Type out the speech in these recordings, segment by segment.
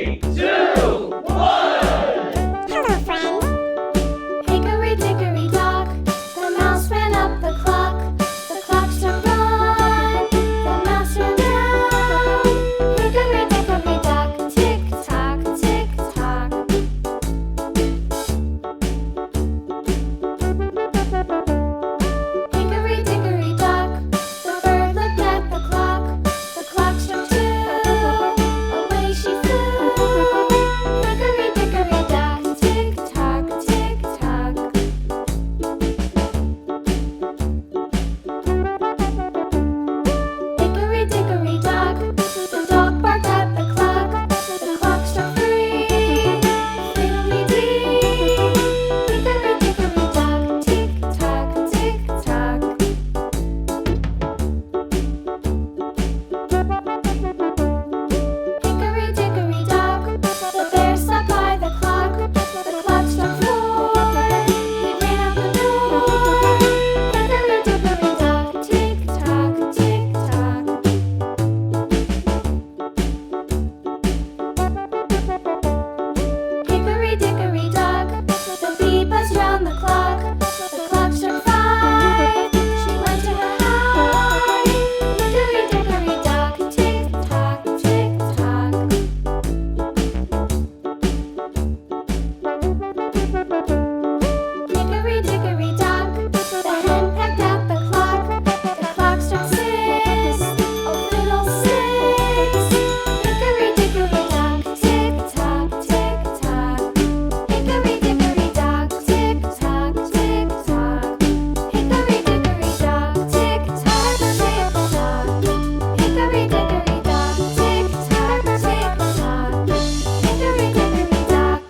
Three, two, one. Hello, friend. Hickory dickory dock, the mouse ran up the clock. The clock struck one, the mouse ran down. Hickory dickory dock, tick tock, tick tock. Hickory dickory dock, the bird looked at the clock. The clock struck two, away she flew. Hickory dickory dock, tick tock, tick tock. Hickory dickory dock, the dog barked at the clock. The clock struck three, fiddly-dee. Hickory dickory dock, tick tock, tick tock. Hickory dickory dock, the bear sat by the clock. The clock struck four, he ran out the door. Hickory dickory dock, tick tock, tick tock. Hickory dickory dock, the bee buzzed round the clock. The clock struck five, she went to her hive. Hickory dickory dock, tick tock, tick tock. Hickory dickory dock, the hen pecked at the clock. The clock struck six, oh fiddlesticks. Hickory dickory dock, tick tock, tick tock. Hickory dickory dock, tick tock, tick tock. Hickory dickory dock, tick tock, tick tock. Hickory dickory dock, tick tock, tick tock. Hickory dickory dock.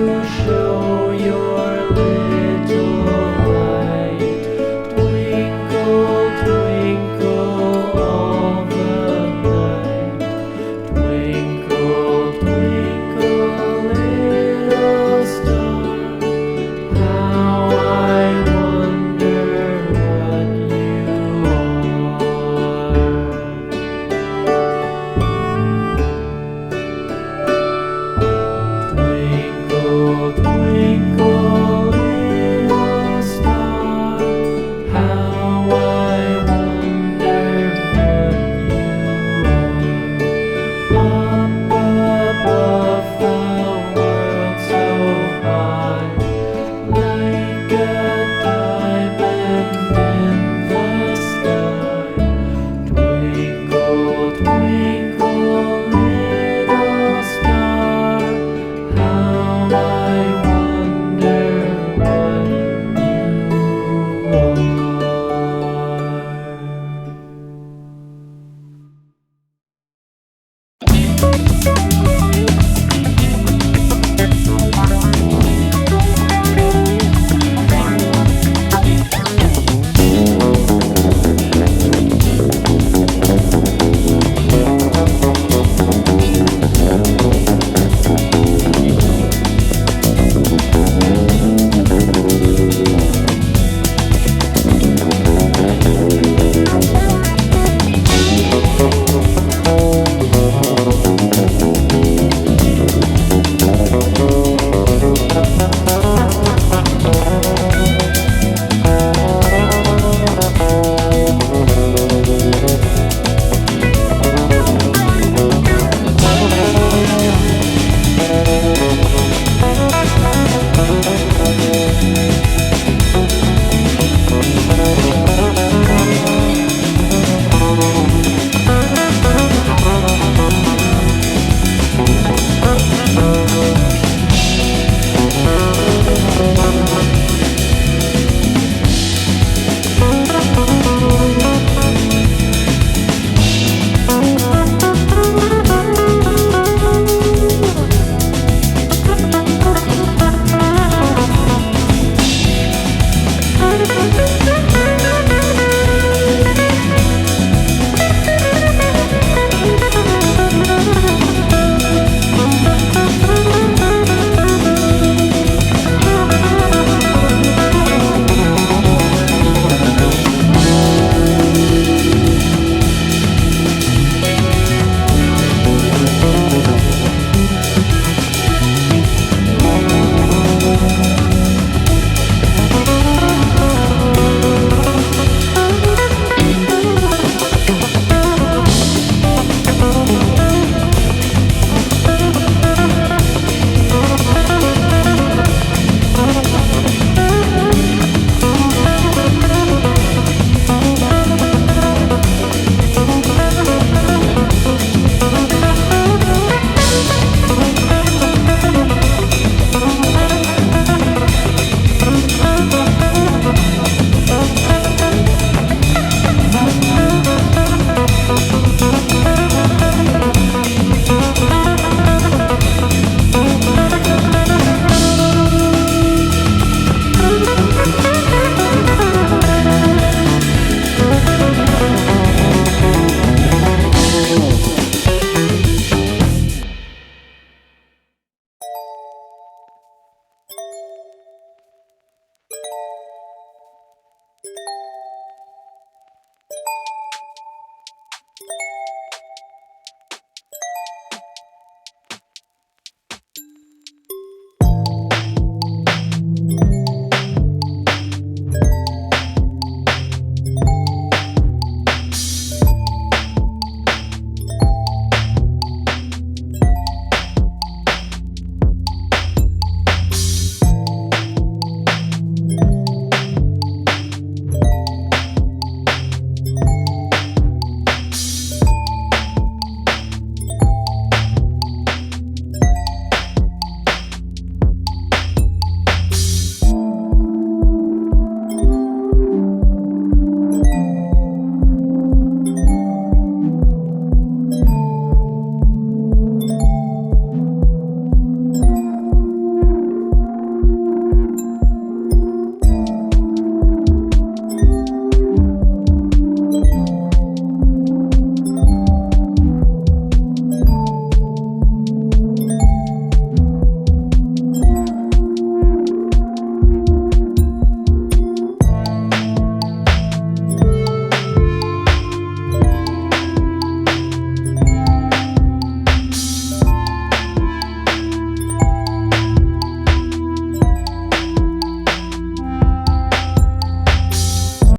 you should.